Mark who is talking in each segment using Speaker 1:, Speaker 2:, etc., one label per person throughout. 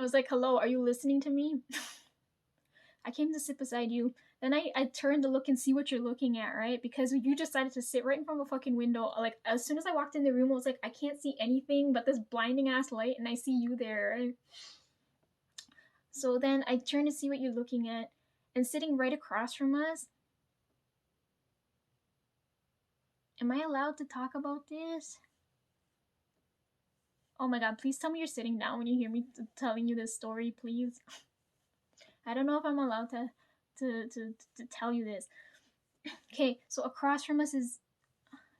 Speaker 1: was like, hello, are you listening to me? I came to sit beside you. Then I turned to look and see what you're looking at, right? Because you decided to sit right in front of a fucking window. Like, as soon as I walked in the room, I was like, I can't see anything but this blinding ass light, and I see you there, right? So then I turned to see what you're looking at, and sitting right across from us. Am I allowed to talk about this? Oh my god, please tell me you're sitting down when you hear me telling you this story, please. I don't know if I'm allowed to tell you this. Okay, so across from us is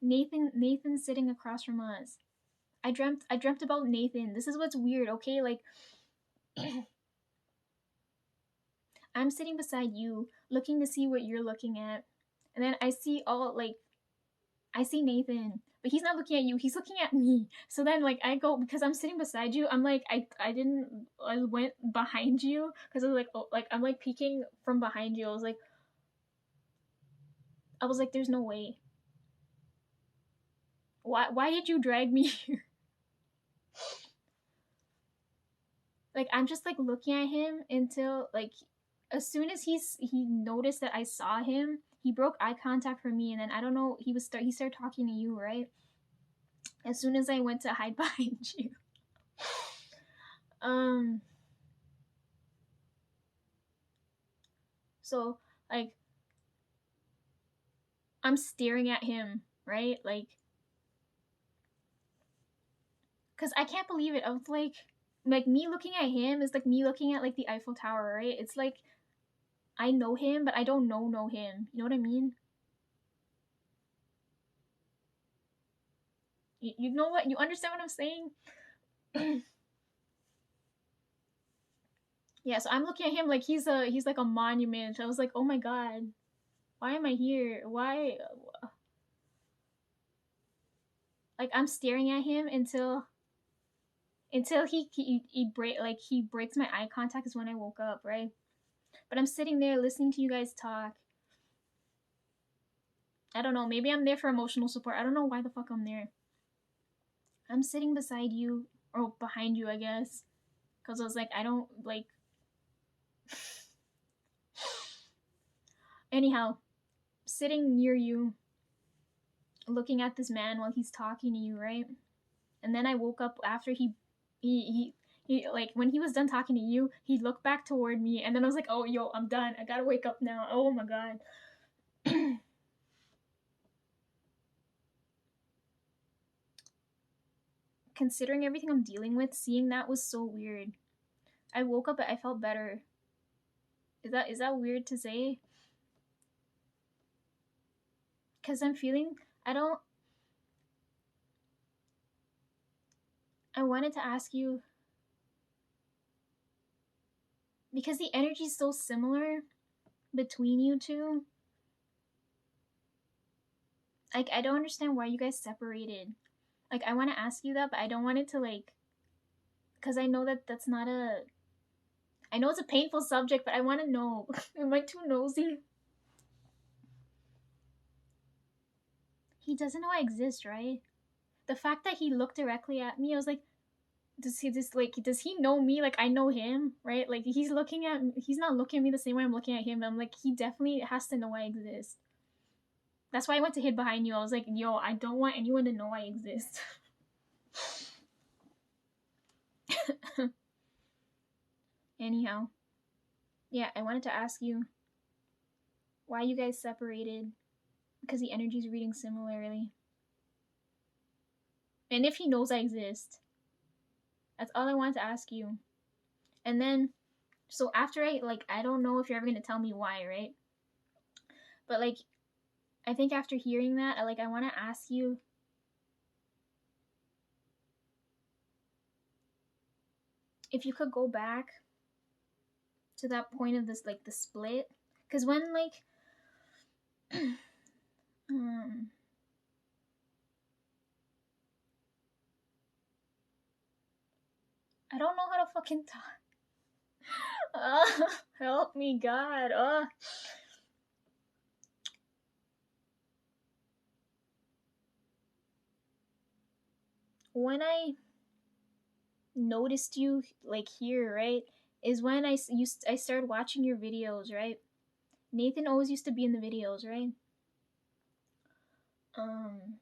Speaker 1: Nathan. Nathan's sitting across from us. I dreamt about Nathan. This is what's weird, okay? Like I'm sitting beside you, looking to see what you're looking at. And then I see Nathan, but he's not looking at you, he's looking at me. So then like I go, because I'm sitting beside you, I'm like I went behind you because I was like, oh, like I'm like peeking from behind you. I was like there's no way. Why did you drag me here? Like I'm just like looking at him until like as soon as he noticed that I saw him, he broke eye contact from me, and then I don't know, he started talking to you, right? As soon as I went to hide behind you. Um so like I'm staring at him, right? Cuz I can't believe it. I was like me looking at him is like me looking at like the Eiffel Tower, right? It's like I know him, but I don't know him. You know what I mean? You know what? You understand what I'm saying? Yeah, so I'm looking at him like he's like a monument. I was like, "Oh my god. Why am I here? Why?" Like I'm staring at him until he breaks my eye contact is when I woke up, right? But I'm sitting there listening to you guys talk. I don't know, maybe I'm there for emotional support. I don't know why the fuck I'm there. I'm sitting beside you or behind you, I guess. Cuz I was like, I don't like anyhow, sitting near you looking at this man while he's talking to you, right? And then I woke up after he like when he was done talking to you, he looked back toward me, and then I was like, oh yo, I'm done. I gotta wake up now. Oh my god. Considering everything I'm dealing with, seeing that was so weird. I woke up, I felt better. Is that weird to say? Cause I'm feeling I don't I wanted to ask you because the energy is so similar between you two. Like I don't understand why you guys separated. Like I want to ask you that, but I don't want it to like because I know that that's not a. I know it's a painful subject, but I want to know. Am I too nosy? He doesn't know I exist, right? The fact that he looked directly at me, I was like, does he know me like I know him, right? Like he's not looking at me the same way I'm looking at him. I'm like, he definitely has to know I exist. That's why I went to hid behind you. I was like, yo, I don't want anyone to know I exist. Anyhow, yeah, I wanted to ask you why you guys separated because the energy's reading similarly. And if he knows I exist, that's all I wanted to ask you. And then, so after I don't know if you're ever gonna tell me why, right? But like, I think after hearing that, I want to ask you if you could go back to that point of this like the split, because when like, um, I don't know how to fucking talk. Help me, God. When I noticed you like here, right, is when I started watching your videos, right? Nathan always used to be in the videos, right? Um,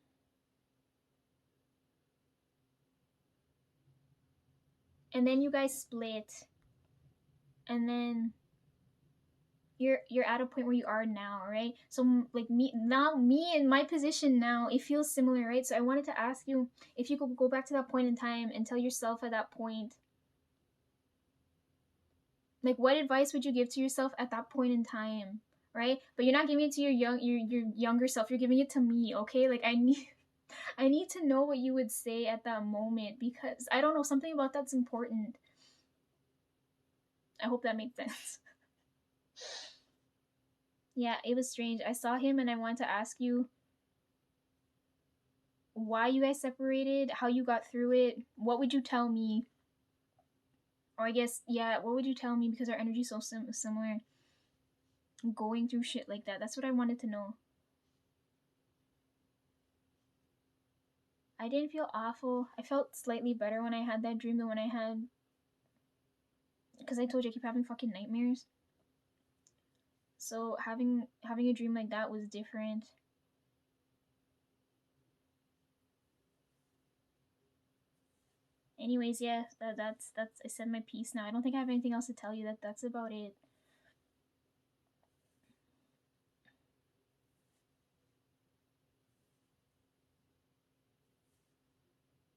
Speaker 1: and then you guys split, and then you're at a point where you are now, right? So like me in my position now, it feels similar, right? So I wanted to ask you if you could go back to that point in time and tell yourself at that point, like, what advice would you give to yourself at that point in time, right? But you're not giving it to your younger self. You're giving it to me, okay? Like I need I need to know what you would say at that moment, because I don't know, something about that's important. I hope that makes sense. Yeah, it was strange. I saw him and I wanted to ask you why you guys separated, how you got through it. What would you tell me? Or I guess, yeah, what would you tell me, because our energy's so similar. Going through shit like that. That's what I wanted to know. I didn't feel awful. I felt slightly better when I had that dream than when I had, because I told you I keep having fucking nightmares. So having a dream like that was different. Anyways, yeah, that's I said my piece now. I don't think I have anything else to tell you. That's about it.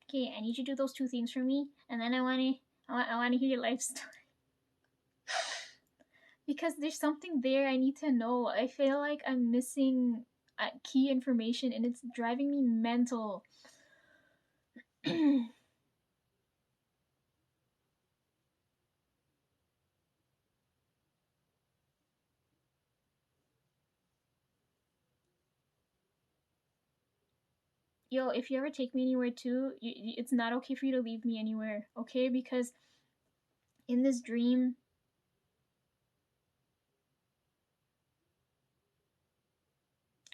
Speaker 1: Okay, I need you to do those two things for me, and then I wanna hear your life story. Because there's something there I need to know. I feel like I'm missing key information, and it's driving me mental. Yo, if you ever take me anywhere too, it's not okay for you to leave me anywhere, okay? Because in this dream,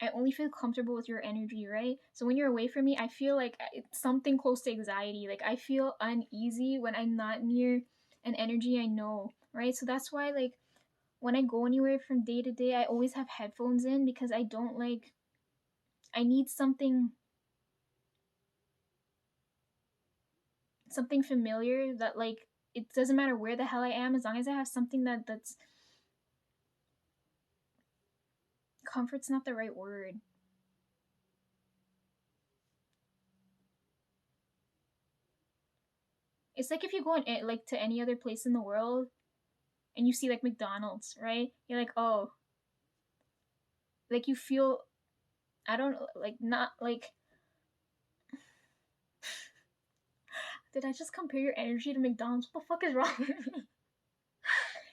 Speaker 1: I only feel comfortable with your energy, right? So when you're away from me, I feel like it's something close to anxiety. Like I feel uneasy when I'm not near an energy I know, right? So that's why, like, when I go anywhere from day to day, I always have headphones in, because I don't like, I need something familiar that, like, it doesn't matter where the hell I am, as long as I have something that's comfort's not the right word. It's like if you go in, like, to any other place in the world and you see like McDonald's, right? You're like, oh, like you feel, I don't, like, not like, did I just compare your energy to McDonald's? What the fuck is wrong with me?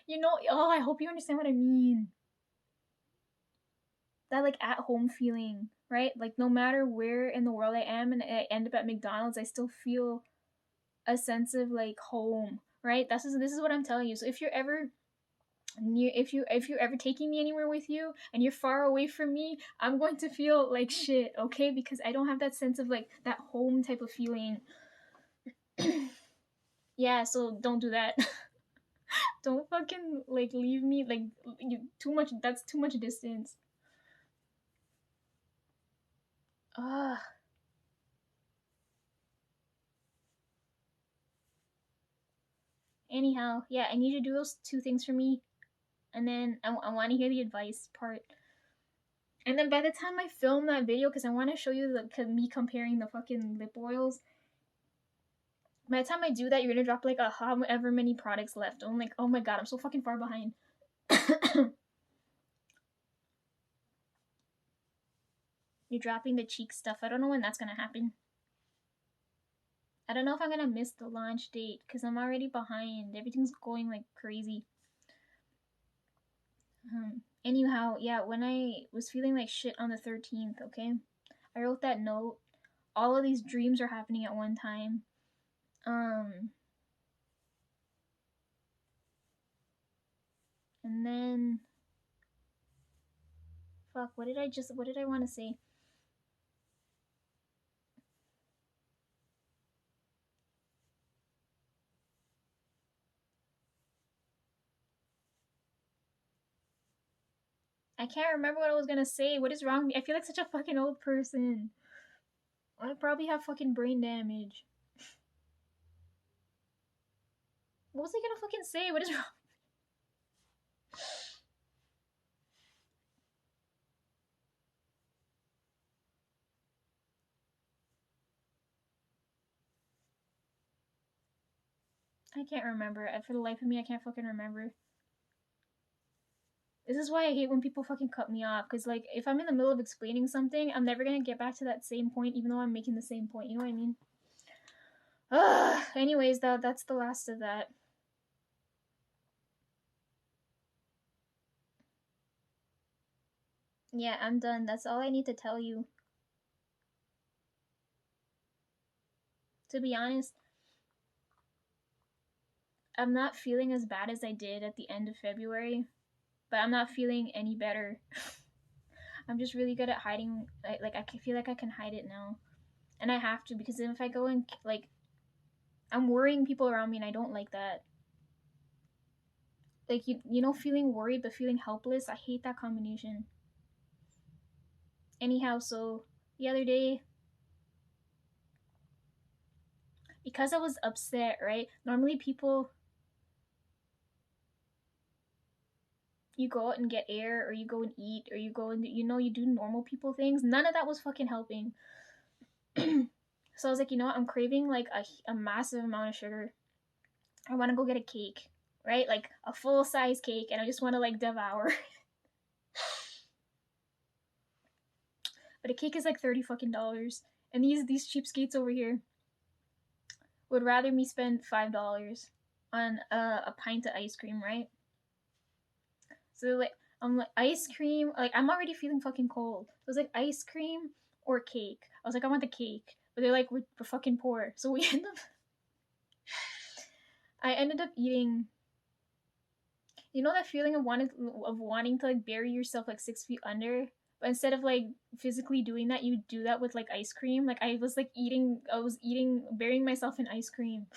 Speaker 1: You know, oh, I hope you understand what I mean. That, like, at home feeling, right? Like no matter where in the world I am and I end up at McDonald's, I still feel a sense of like home, right? This is what I'm telling you. So if you're ever near, if you're ever taking me anywhere with you and you're far away from me, I'm going to feel like shit, okay? Because I don't have that sense of like that home type of feeling. Yeah, so don't do that. Don't fucking like leave me, like, you too much, that's too much distance. Ugh. Anyhow, yeah, I need you to do those two things for me, and then I want to hear the advice part. And then by the time I film that video, because I want to show you me comparing the fucking lip oils. By the time I do that, you're gonna drop like a however many products left. I'm like, oh my god, I'm so fucking far behind. You're dropping the cheek stuff. I don't know when that's gonna happen. I don't know if I'm gonna miss the launch date because I'm already behind. Everything's going like crazy. Anyhow, yeah, when I was feeling like shit on the 13th, okay, I wrote that note. All of these dreams are happening at one time. And then, fuck, what did I want to say? I can't remember what I was gonna say. What is wrong with me? I feel like such a fucking old person. I probably have fucking brain damage. What was I gonna fucking say? What is wrong? I can't remember. For the life of me, I can't fucking remember. This is why I hate when people fucking cut me off. Because, like, if I'm in the middle of explaining something, I'm never gonna get back to that same point, even though I'm making the same point. You know what I mean? Ugh. Anyways, that's the last of that. Yeah, I'm done. That's all I need to tell you. To be honest, I'm not feeling as bad as I did at the end of February, but I'm not feeling any better. I'm just really good at hiding. Like I feel like I can hide it now, and I have to, because if I go and like, I'm worrying people around me, and I don't like that. Like you know, feeling worried but feeling helpless. I hate that combination. Anyhow, so the other day, because I was upset, right? Normally people, you go out and get air, or you go and eat, or you go and you do normal people things. None of that was fucking helping. So I was like, you know what? I'm craving like a massive amount of sugar. I want to go get a cake, right? Like a full size cake, and I just want to like devour. But a cake is like $30 fucking dollars, and these cheapskates over here would rather me spend $5 on a pint of ice cream, right? So like I'm like ice cream, like I'm already feeling fucking cold. So it was like ice cream or cake. I was like, I want the cake, but they're like, we're fucking poor, so we end up. I ended up eating. You know that feeling of wanting to like bury yourself like 6 feet under, but instead of like physically doing that, you do that with like ice cream. Like I was like eating, burying myself in ice cream.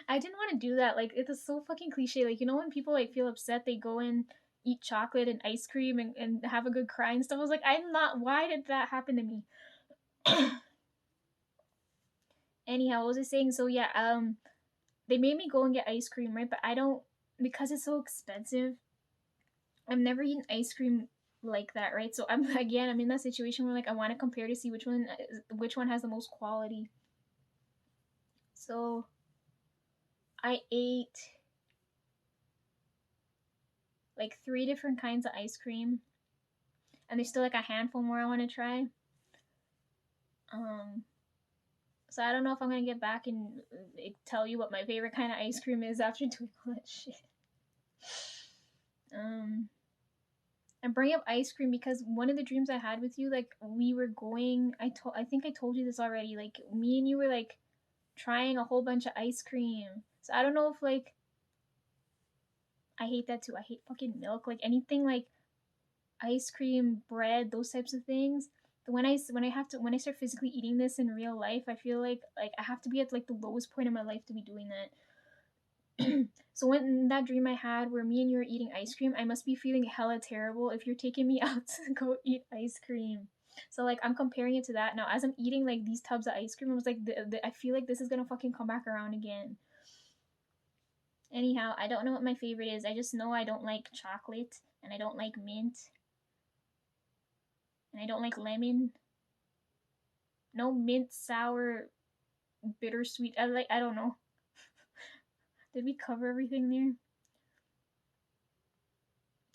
Speaker 1: I didn't want to do that. Like it was so fucking cliche. Like you know when people like feel upset, they go and eat chocolate and ice cream and have a good cry and stuff. I was like, I'm not. Why did that happen to me? Anyhow, what was I saying? So yeah, they made me go and get ice cream, right? But I don't, because it's so expensive. I've never eaten ice cream like that, right? So I'm in that situation where like I want to compare to see which one has the most quality. So I ate like 3 different kinds of ice cream, and there's still like a handful more I want to try. Um, so I don't know if I'm gonna get back and tell you what my favorite kind of ice cream is after doing all that shit. And bring up ice cream because one of the dreams I had with you, like we were going. I think I told you this already. Like me and you were like trying a whole bunch of ice cream. So I don't know if like I hate that too. I hate fucking milk. Like anything like ice cream, bread, those types of things. When I start physically eating this in real life, I feel like I have to be at like the lowest point in my life to be doing that. So when that dream I had where me and you were eating ice cream, I must be feeling hella terrible if you're taking me out to go eat ice cream. So like I'm comparing it to that now. As I'm eating like these tubs of ice cream, I was like, I feel like this is gonna fucking come back around again. Anyhow, I don't know what my favorite is. I just know I don't like chocolate, and I don't like mint, and I don't like lemon. No mint, sour, bittersweet. I don't know. Did we cover everything there?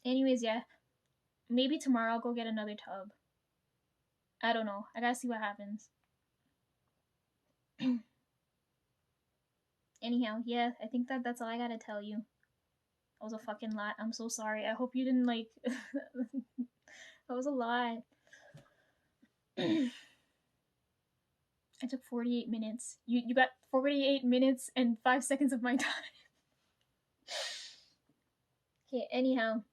Speaker 1: Anyways, yeah. Maybe tomorrow I'll go get another tub. I don't know. I gotta see what happens. Anyhow, yeah, I think that's all I gotta tell you. That was a fucking lot. I'm so sorry. I hope you didn't like. That was a lot. I took 48 minutes. You got 48 minutes and 5 seconds of my time. Okay, anyhow.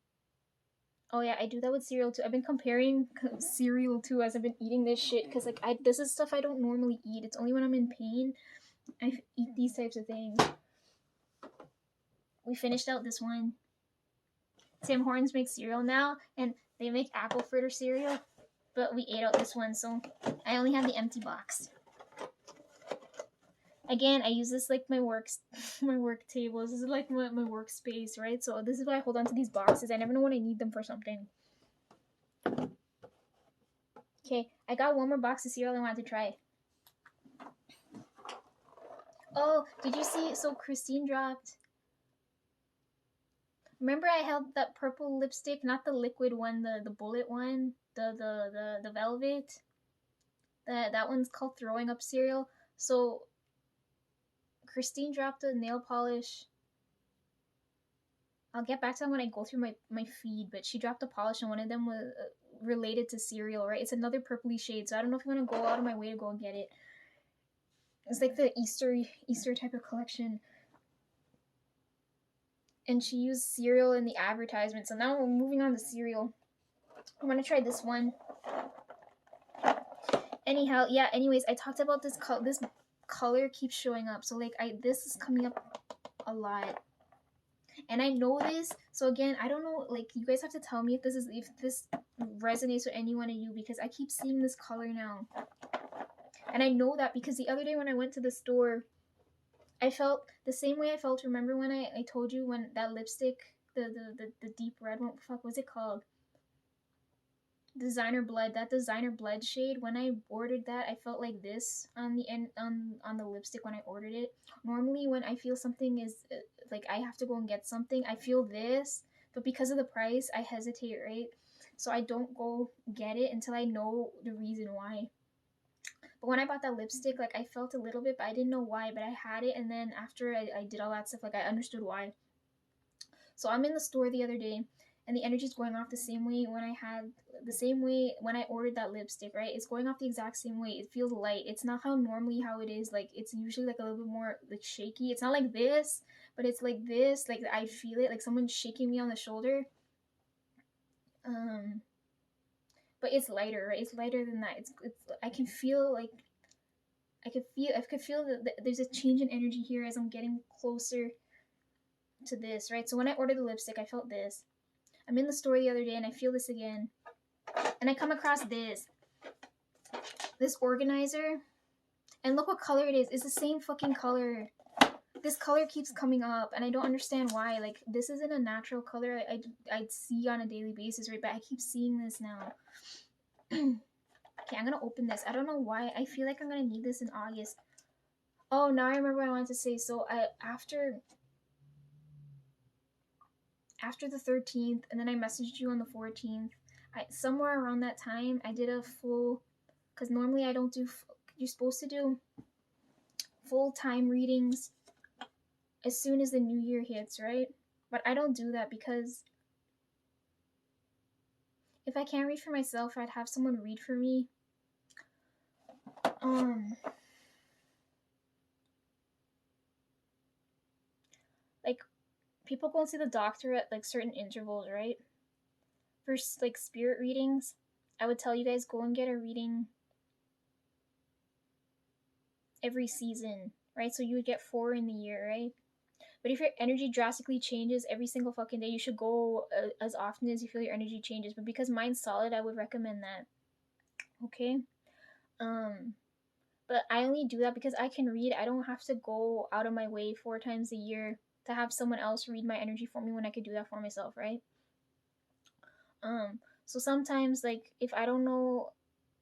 Speaker 1: Oh yeah, I do that with cereal too. I've been comparing cereal too as I've been eating this shit because like this is stuff I don't normally eat. It's only when I'm in pain I eat these types of things. We finished out this one. Tim Hortons makes cereal now, and they make apple fritter cereal, but we ate out this one, so I only have the empty box. Again, I use this like my work table. This is like my workspace, right? So this is why I hold on to these boxes. I never know when I need them for something. Okay, I got one more box of cereal I wanted to try. Oh, did you see? So Christine dropped. Remember I held that purple lipstick, not the liquid one, the bullet one, the velvet. That one's called Throwing Up Cereal. So Christine dropped a nail polish. I'll get back to them when I go through my feed, but she dropped a polish and one of them was related to cereal, right? It's another purpley shade, so I don't know if I'm gonna go out of my way to go and get it. It's like the Easter type of collection. And she used cereal in the advertisement, so now we're moving on to cereal. I'm gonna try this one. Anyhow, yeah, anyways, I talked about this color keeps showing up, so like this is coming up a lot. And I know this, so again, I don't know, like, you guys have to tell me if this resonates with any one of you, because I keep seeing this color now. And I know that because the other day when I went to the store, I felt the same way I felt. Remember when I told you when that lipstick, the deep red one, what the fuck was it called? Designer Blood, that Designer Blood shade, when I ordered that, I felt like this on the end on the lipstick when I ordered it. Normally when I feel something is like I have to go and get something, I feel this, but because of the price, I hesitate, right? So I don't go get it until I know the reason why. But when I bought that lipstick, like I felt a little bit, but I didn't know why, but I had it, and then after I did all that stuff, like I understood why. So I'm in the store the other day, and the energy's going off the same way when I ordered that lipstick, right? It's going off the exact same way. It feels light. It's not how it is. Like it's usually like a little bit more like shaky. It's not like this, but it's like this. Like I feel it, like someone's shaking me on the shoulder. But it's lighter, right? It's lighter than that. It's I can feel like I could feel that there's a change in energy here as I'm getting closer to this, right? So when I ordered the lipstick, I felt this. I'm in the store the other day and I feel this again. And I come across this organizer. And look what color it is. It's the same fucking color. This color keeps coming up and I don't understand why. Like, this isn't a natural color I'd see on a daily basis, right? But I keep seeing this now. Okay, I'm gonna open this. I don't know why. I feel like I'm gonna need this in August. Oh, now I remember what I wanted to say. So after the 13th, and then I messaged you on the 14th. Somewhere around that time, I did a full, because normally I don't do, you're supposed to do full-time readings as soon as the new year hits, right? But I don't do that because if I can't read for myself, I'd have someone read for me. Like, people go and see the doctor at like certain intervals, right? For like spirit readings, I would tell you guys go and get a reading every season, right? So you would get 4 in the year, right? But if your energy drastically changes every single fucking day, you should go as often as you feel your energy changes. But because mine's solid, I would recommend that. Okay? But I only do that because I can read. I don't have to go out of my way 4 times a year to have someone else read my energy for me when I could do that for myself, right? So sometimes, like, if I don't know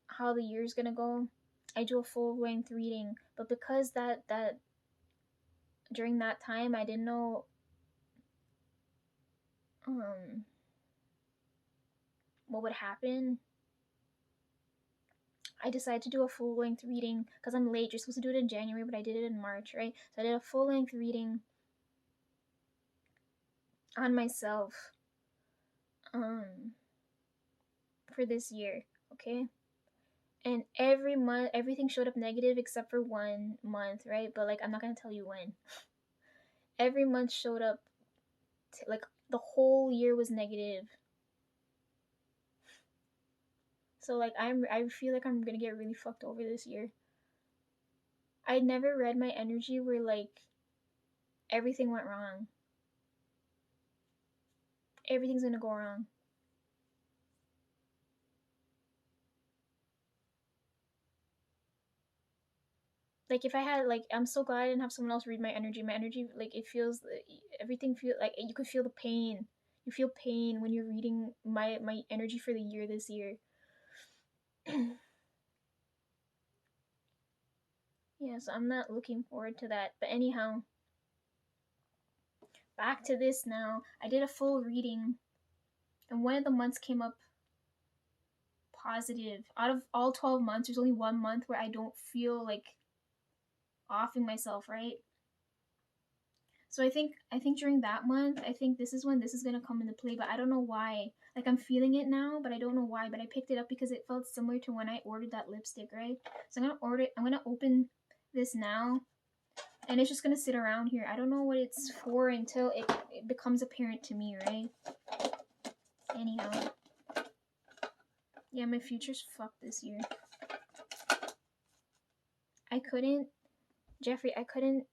Speaker 1: how the year's gonna go, I do a full length reading. But because that during that time I didn't know what would happen, I decided to do a full length reading because I'm late. You're supposed to do it in January, but I did it in March, right? So I did a full length reading on myself for this year, okay? And every month, everything showed up negative except for 1 month, right? But like, I'm not gonna tell you when. Every month showed up, like, the whole year was negative. So like, I feel like I'm gonna get really fucked over this year. I never read my energy where like everything went wrong. everything's gonna go wrong. Like if I had like, I'm so glad I didn't have someone else read my energy. My energy, like it feels, everything feel like you could feel the pain. You feel pain when you're reading my energy for the year this year. Yeah, so I'm not looking forward to that. But anyhow, back to this now. I did a full reading, and one of the months came up positive. Out of all 12 months, there's only 1 month where I don't feel like offing myself, right? So I think during that month, I think this is when this is gonna come into play, but I don't know why. Like I'm feeling it now, but I don't know why. But I picked it up because it felt similar to when I ordered that lipstick, right? So I'm gonna open this now, and it's just gonna sit around here. I don't know what it's for until it becomes apparent to me, right? Anyhow. Yeah, my future's fucked this year. Jeffrey, I couldn't.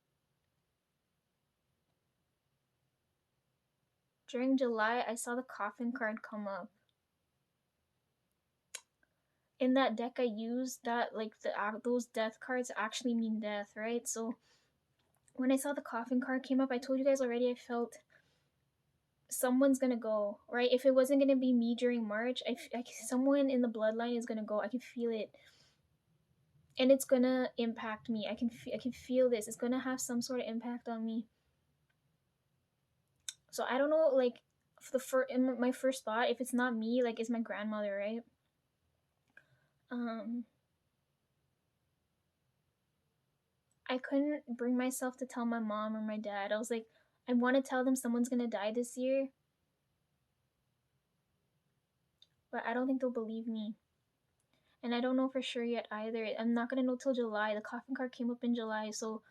Speaker 1: During July, I saw the coffin card come up. In that deck I used, that like those death cards actually mean death, right? So when I saw the coffin card came up, I told you guys already, I felt someone's gonna go, right? If it wasn't gonna be me during March, someone in the bloodline is gonna go. I can feel it, and it's gonna impact me. I can feel this. It's gonna have some sort of impact on me. So I don't know, like my first thought, if it's not me, like it's my grandmother, right? Um, I couldn't bring myself to tell my mom or my dad. I was like, I want to tell them someone's gonna die this year, but I don't think they'll believe me. And I don't know for sure yet either. I'm not gonna know till July. The coffin card came up in July, so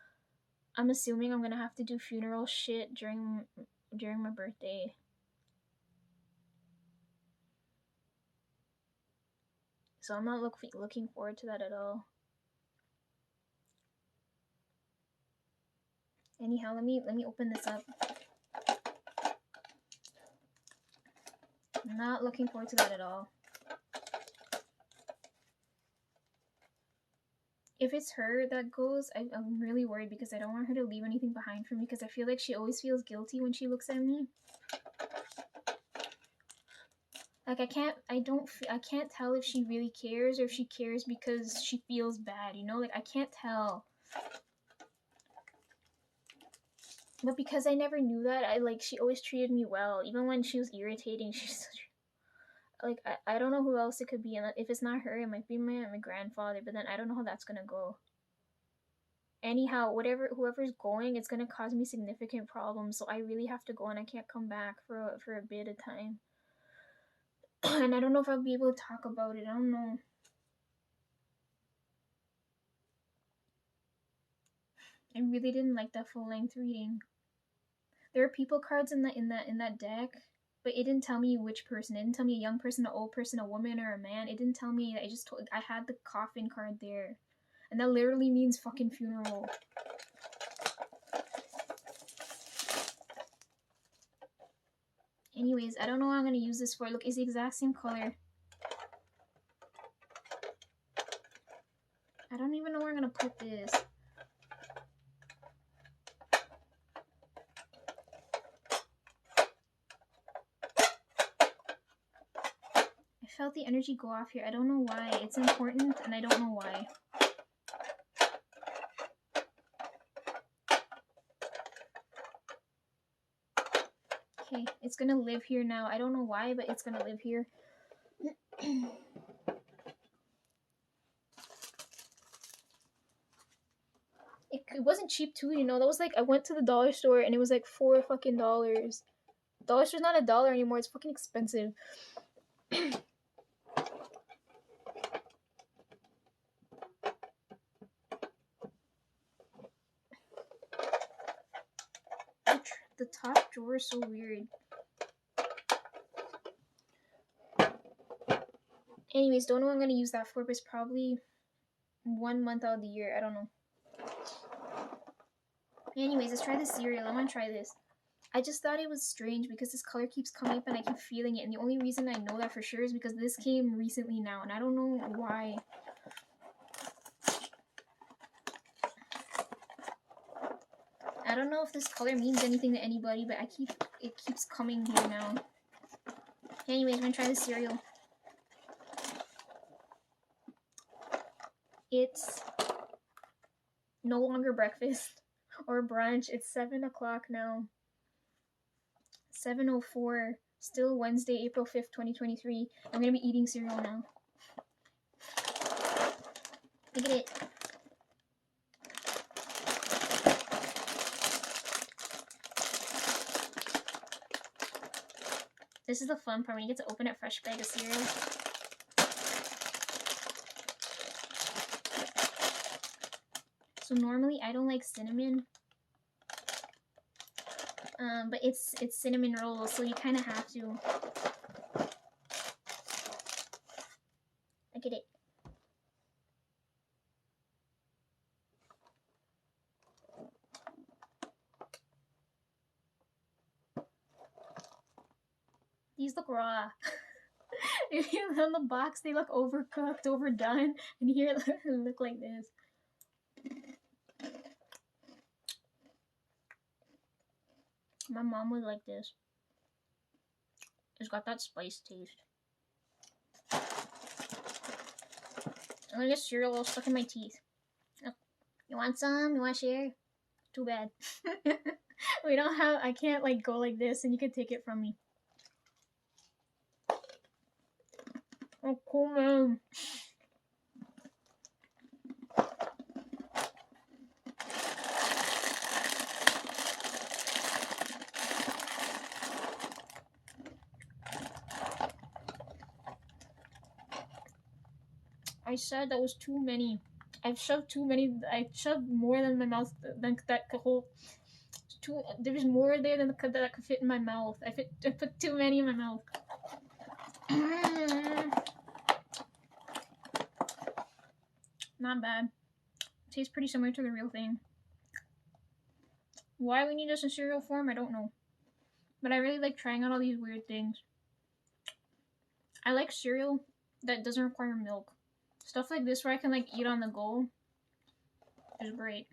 Speaker 1: I'm assuming I'm gonna have to do funeral shit during my birthday. So I'm not looking forward to that at all. Anyhow, let me open this up. I'm not looking forward to that at all. If it's her that goes, I'm really worried because I don't want her to leave anything behind for me, because I feel like she always feels guilty when she looks at me. Like I can't tell if she really cares or if she cares because she feels bad, you know? Like I can't tell. But because I never knew that, she always treated me well. Even when she was irritating, she's like, I don't know who else it could be. And if it's not her, it might be my grandfather, but then I don't know how that's gonna go. Anyhow, whoever's going, it's gonna cause me significant problems, so I really have to go, and I can't come back for a bit of time. And I don't know if I'll be able to talk about it. I don't know. I really didn't like that full length reading. There are people cards in that deck, but it didn't tell me which person. It didn't tell me a young person, an old person, a woman, or a man. It didn't tell me. I had the coffin card there, and that literally means fucking funeral. Anyways, I don't know what I'm gonna use this for. Look, it's the exact same color. I don't even know where I'm gonna put this. I felt the energy go off here. I don't know why. It's important, and I don't know why. Okay, it's gonna live here now. I don't know why, but it's gonna live here. It wasn't cheap too, you know. That was like, I went to the dollar store and it was like $4 fucking dollars. Dollar store's not $1 anymore. It's fucking expensive. The top drawer is so weird. Anyways, don't know what I'm gonna use that for, but it's probably 1 month out of the year. I don't know. Anyways, let's try this cereal. I want to try this. I just thought it was strange because this color keeps coming up and I keep feeling it, and the only reason I know that for sure is because this came recently now, and I don't know why. I don't know if this color means anything to anybody, but it keeps coming here now. Anyways, I'm gonna try this cereal. It's no longer breakfast or brunch. It's 7 o'clock now. 7:04. Still Wednesday, April 5th, 2023. I'm gonna be eating cereal now. Look at it. This is the fun part when you get to open a fresh bag of cereal. So normally I don't like cinnamon, but it's cinnamon rolls, so you kind of have to. Look at it. These look raw. If you look on the box, they look overcooked, overdone, and here it look like this. My mom would like this. It's got that spice taste. I'm gonna get cereal all stuck in my teeth. Oh, you want some? You want to share? Too bad. We don't have. I can't like go like this, and you can take it from me. Oh, cool, man. I said that was too many. I've shoved too many. I shoved more than my mouth than that whole. There's more there than that could fit in my mouth. I put too many in my mouth. Not bad. Tastes pretty similar to the real thing. Why we need this in cereal form, I don't know. But I really like trying out all these weird things. I like cereal that doesn't require milk. Stuff like this where I can like eat on the go is great.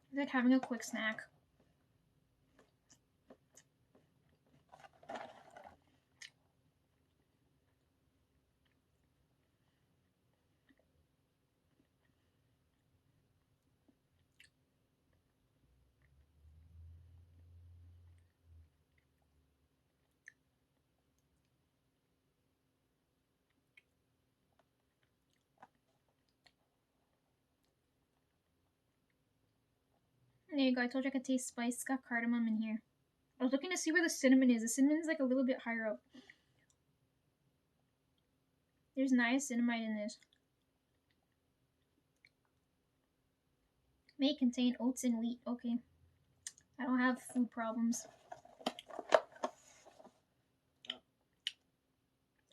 Speaker 1: It's like having a quick snack. There you go. I told you I could taste spice. It's got cardamom in here. I was looking to see where the cinnamon is. The cinnamon's like a little bit higher up. There's niacinamide in this. May contain oats and wheat. Okay. I don't have food problems.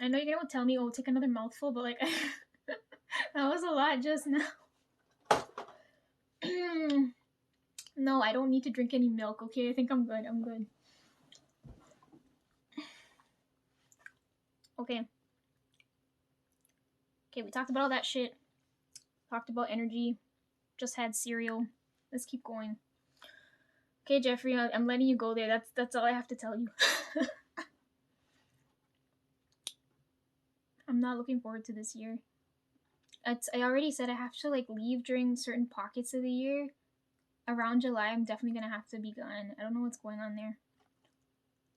Speaker 1: I know you're gonna tell me, oh, take another mouthful, but like, that was a lot just now. No, I don't need to drink any milk, okay? I think I'm good. I'm good. Okay. Okay, we talked about all that shit. Talked about energy. Just had cereal. Let's keep going. Okay, Jeffrey, I'm letting you go there. That's all I have to tell you. I'm not looking forward to this year. I already said I have to like leave during certain pockets of the year. Around July, I'm definitely gonna have to be gone. I don't know what's going on there.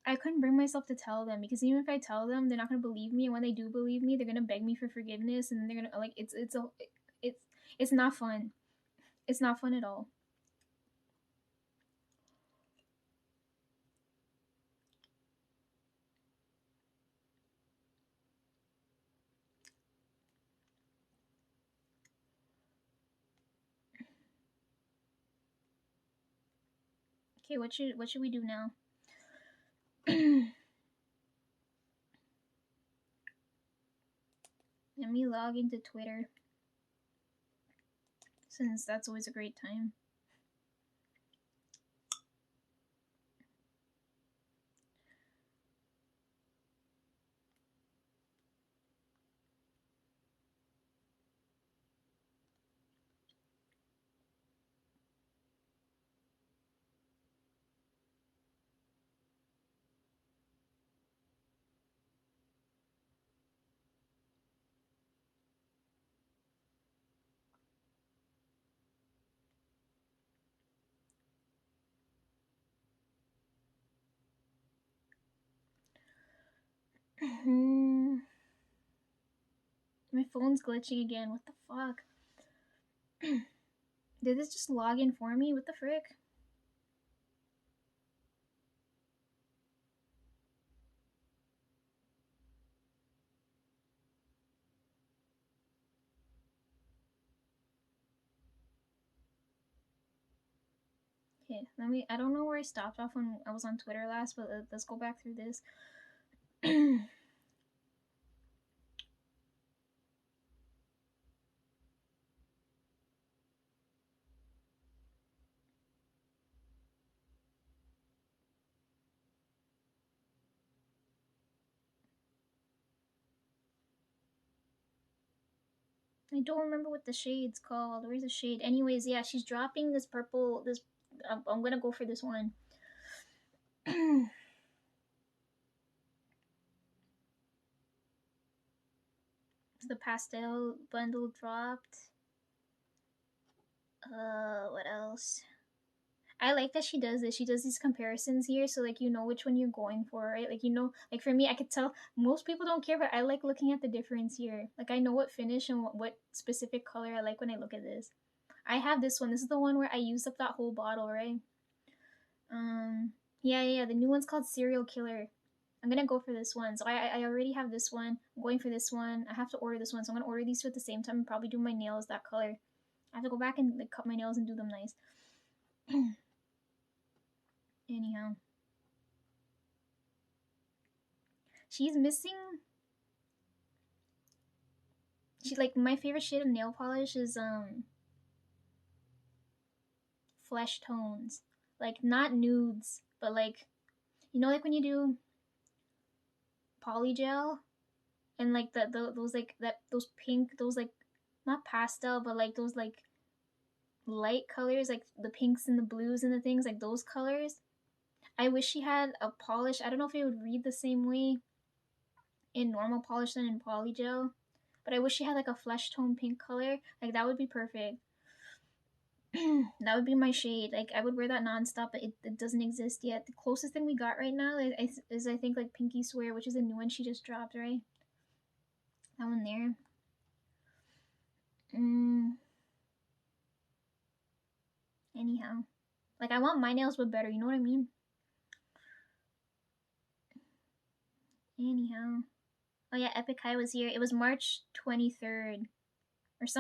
Speaker 1: I couldn't bring myself to tell them because even if I tell them, they're not gonna believe me. And when they do believe me, they're gonna beg me for forgiveness, and they're gonna like it's not fun. It's not fun at all. Okay, what should we do now? Let me log into Twitter, since that's always a great time. My phone's glitching again. What the fuck? Did this just log in for me? What the frick? Okay, I don't know where I stopped off when I was on Twitter last, but let's go back through this. I don't remember what the shade's called. Where's the shade? Anyways, yeah, she's dropping this purple. I'm gonna go for this one. The pastel bundle dropped. What else? I like that she does this. She does these comparisons here, so like you know which one you're going for, right? Like you know, like for me, I could tell most people don't care, but I like looking at the difference here. Like I know what finish and what specific color I like when I look at this. I have this one. This is the one where I used up that whole bottle, right? Yeah. The new one's called Serial Killer. I'm gonna go for this one. So I already have this one. I'm going for this one. I have to order this one, so I'm gonna order these two at the same time and probably do my nails that color. I have to go back and like, cut my nails and do them nice. Anyhow, she's missing. She like my favorite shade of nail polish is flesh tones, like not nudes, but like you know like when you do polygel and like those like that those pink those like not pastel but like those like light colors like the pinks and the blues and the things like those colors. I wish she had a polish. I don't know if it would read the same way in normal polish than in polygel, but I wish she had like a flesh tone pink color. Like that would be perfect. That would be my shade. Like I would wear that nonstop, but it doesn't exist yet. The closest thing we got right now is I think like Pinky Swear, which is a new one she just dropped, right? That one there. Anyhow, like I want my nails but better. You know what I mean? Anyhow, oh yeah, Epic High was here. It was March 23rd or some